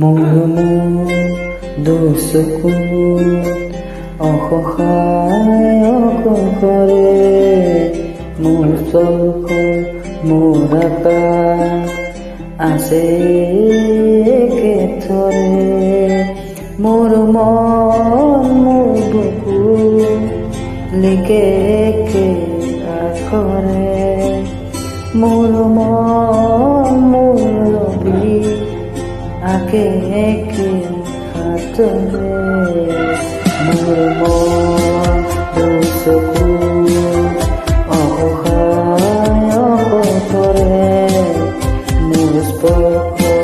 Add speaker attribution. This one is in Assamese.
Speaker 1: মোৰ দুচকুত অসহায় অকলশৰে মোৰ চকুত মোৰ আকাশ আছে একেথৰে। মোৰ মন মোৰ বুকু লিখে একে আখৰে। মোৰ মন মোৰ ৰবি আঁকে একে হাতৰে। মোৰ মন দুচকুত